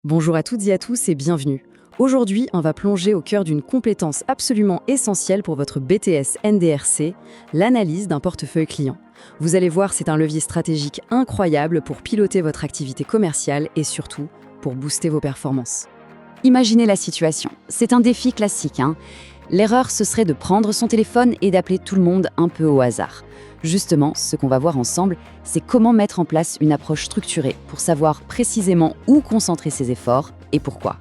Bonjour à toutes et à tous et bienvenue. Aujourd'hui, on va plonger au cœur d'une compétence absolument essentielle pour votre BTS NDRC, l'analyse d'un portefeuille client. Vous allez voir, c'est un levier stratégique incroyable pour piloter votre activité commerciale et surtout pour booster vos performances. Imaginez la situation. C'est un défi classique, hein. L'erreur, ce serait de prendre son téléphone et d'appeler tout le monde un peu au hasard. Justement, ce qu'on va voir ensemble, c'est comment mettre en place une approche structurée pour savoir précisément où concentrer ses efforts et pourquoi.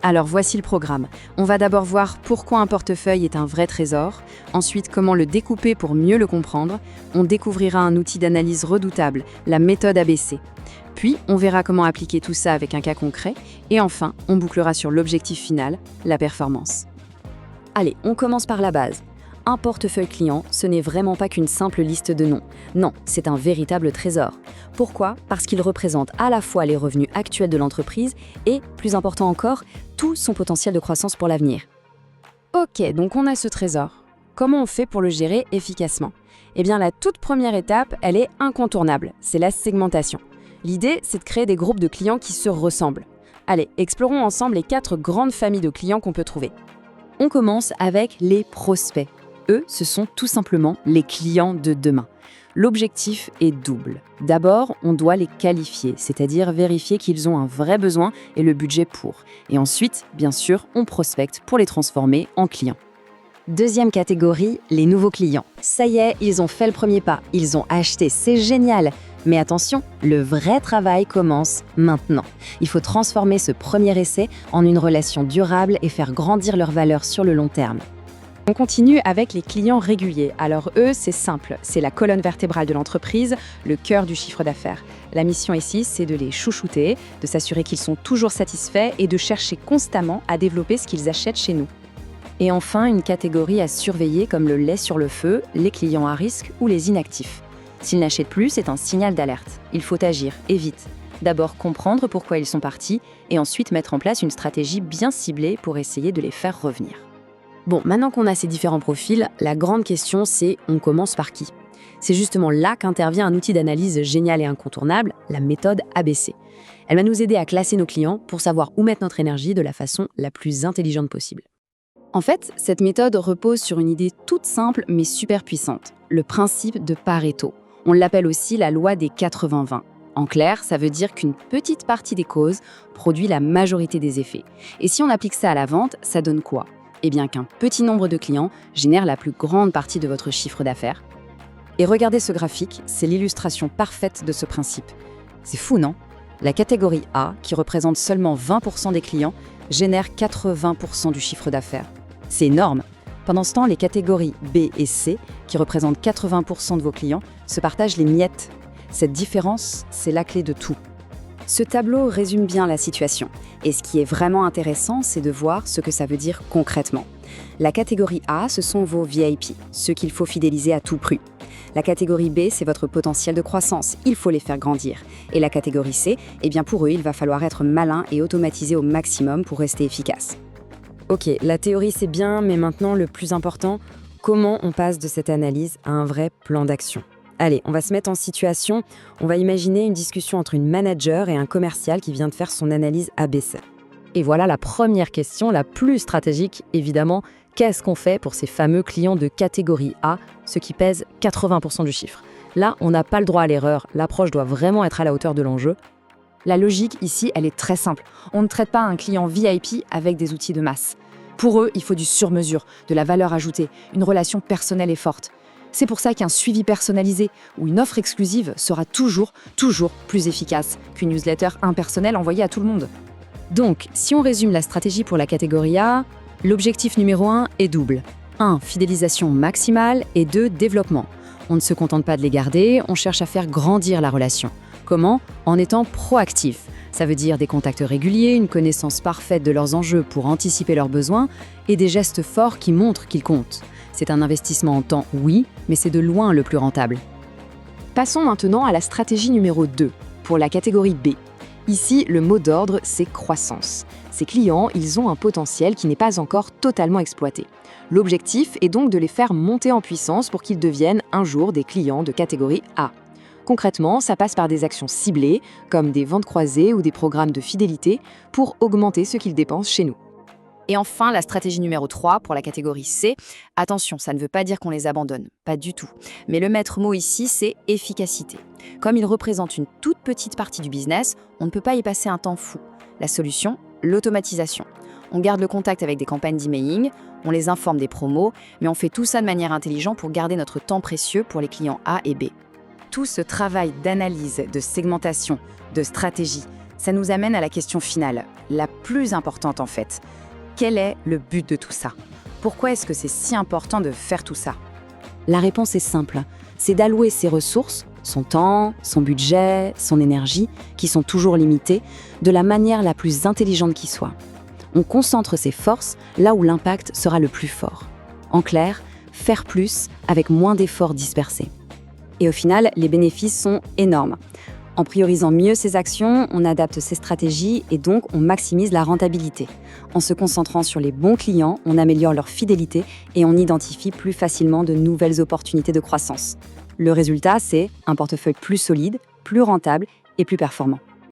Alors voici le programme. On va d'abord voir pourquoi un portefeuille est un vrai trésor, ensuite comment le découper pour mieux le comprendre, on découvrira un outil d'analyse redoutable, la méthode ABC. Puis on verra comment appliquer tout ça avec un cas concret, et enfin on bouclera sur l'objectif final, la performance. Allez, on commence par la base. Un portefeuille client, ce n'est vraiment pas qu'une simple liste de noms. Non, c'est un véritable trésor. Pourquoi ? Parce qu'il représente à la fois les revenus actuels de l'entreprise et, plus important encore, tout son potentiel de croissance pour l'avenir. Ok, donc on a ce trésor. Comment on fait pour le gérer efficacement ? Eh bien, la toute première étape, elle est incontournable, c'est la segmentation. L'idée, c'est de créer des groupes de clients qui se ressemblent. Allez, explorons ensemble les 4 grandes familles de clients qu'on peut trouver. On commence avec les prospects. Eux, ce sont tout simplement les clients de demain. L'objectif est double. D'abord, on doit les qualifier, c'est-à-dire vérifier qu'ils ont un vrai besoin et le budget pour. Et ensuite, bien sûr, on prospecte pour les transformer en clients. Deuxième catégorie, les nouveaux clients. Ça y est, ils ont fait le premier pas, ils ont acheté, c'est génial. Mais attention, le vrai travail commence maintenant. Il faut transformer ce premier essai en une relation durable et faire grandir leur valeur sur le long terme. On continue avec les clients réguliers. Alors eux, c'est simple, c'est la colonne vertébrale de l'entreprise, le cœur du chiffre d'affaires. La mission ici, c'est de les chouchouter, de s'assurer qu'ils sont toujours satisfaits et de chercher constamment à développer ce qu'ils achètent chez nous. Et enfin, une catégorie à surveiller comme le lait sur le feu, les clients à risque ou les inactifs. S'ils n'achètent plus, c'est un signal d'alerte. Il faut agir, et vite. D'abord comprendre pourquoi ils sont partis et ensuite mettre en place une stratégie bien ciblée pour essayer de les faire revenir. Bon, maintenant qu'on a ces différents profils, la grande question c'est on commence par qui ? C'est justement là qu'intervient un outil d'analyse génial et incontournable, la méthode ABC. Elle va nous aider à classer nos clients pour savoir où mettre notre énergie de la façon la plus intelligente possible. En fait, cette méthode repose sur une idée toute simple mais super puissante, le principe de Pareto. On l'appelle aussi la loi des 80-20. En clair, ça veut dire qu'une petite partie des causes produit la majorité des effets. Et si on applique ça à la vente, ça donne quoi ? Eh bien qu'un petit nombre de clients génère la plus grande partie de votre chiffre d'affaires. Et regardez ce graphique, c'est l'illustration parfaite de ce principe. C'est fou, non ? La catégorie A, qui représente seulement 20% des clients, génère 80% du chiffre d'affaires. C'est énorme. Pendant ce temps, les catégories B et C, qui représentent 80% de vos clients, se partagent les miettes. Cette différence, c'est la clé de tout. Ce tableau résume bien la situation. Et ce qui est vraiment intéressant, c'est de voir ce que ça veut dire concrètement. La catégorie A, ce sont vos VIP, ceux qu'il faut fidéliser à tout prix. La catégorie B, c'est votre potentiel de croissance, il faut les faire grandir. Et la catégorie C, eh bien pour eux, il va falloir être malin et automatisé au maximum pour rester efficace. Ok, la théorie c'est bien, mais maintenant le plus important, comment on passe de cette analyse à un vrai plan d'action ? Allez, on va se mettre en situation, on va imaginer une discussion entre une manager et un commercial qui vient de faire son analyse ABC. Et voilà la première question, la plus stratégique, évidemment, qu'est-ce qu'on fait pour ces fameux clients de catégorie A, ceux qui pèsent 80% du chiffre ? Là, on n'a pas le droit à l'erreur, l'approche doit vraiment être à la hauteur de l'enjeu. La logique ici, elle est très simple. On ne traite pas un client VIP avec des outils de masse. Pour eux, il faut du sur-mesure, de la valeur ajoutée, une relation personnelle et forte. C'est pour ça qu'un suivi personnalisé ou une offre exclusive sera toujours plus efficace qu'une newsletter impersonnelle envoyée à tout le monde. Donc, si on résume la stratégie pour la catégorie A, l'objectif numéro 1 est double. 1. Fidélisation maximale et 2. Développement. On ne se contente pas de les garder, on cherche à faire grandir la relation. Comment ? En étant proactif. Ça veut dire des contacts réguliers, une connaissance parfaite de leurs enjeux pour anticiper leurs besoins et des gestes forts qui montrent qu'ils comptent. C'est un investissement en temps, oui, mais c'est de loin le plus rentable. Passons maintenant à la stratégie numéro 2, pour la catégorie B. Ici, le mot d'ordre, c'est croissance. Ces clients, ils ont un potentiel qui n'est pas encore totalement exploité. L'objectif est donc de les faire monter en puissance pour qu'ils deviennent un jour des clients de catégorie A. Concrètement, ça passe par des actions ciblées, comme des ventes croisées ou des programmes de fidélité, pour augmenter ce qu'ils dépensent chez nous. Et enfin, la stratégie numéro 3 pour la catégorie C. Attention, ça ne veut pas dire qu'on les abandonne, pas du tout. Mais le maître mot ici, c'est efficacité. Comme il représente une toute petite partie du business, on ne peut pas y passer un temps fou. La solution, l'automatisation. On garde le contact avec des campagnes d'emailing, on les informe des promos, mais on fait tout ça de manière intelligente pour garder notre temps précieux pour les clients A et B. Tout ce travail d'analyse, de segmentation, de stratégie, ça nous amène à la question finale, la plus importante en fait. Quel est le but de tout ça? Pourquoi est-ce que c'est si important de faire tout ça? La réponse est simple, c'est d'allouer ses ressources, son temps, son budget, son énergie, qui sont toujours limitées, de la manière la plus intelligente qui soit. On concentre ses forces là où l'impact sera le plus fort. En clair, faire plus avec moins d'efforts dispersés. Et au final, les bénéfices sont énormes. En priorisant mieux ses actions, on adapte ses stratégies et donc on maximise la rentabilité. En se concentrant sur les bons clients, on améliore leur fidélité et on identifie plus facilement de nouvelles opportunités de croissance. Le résultat, c'est un portefeuille plus solide, plus rentable et plus performant.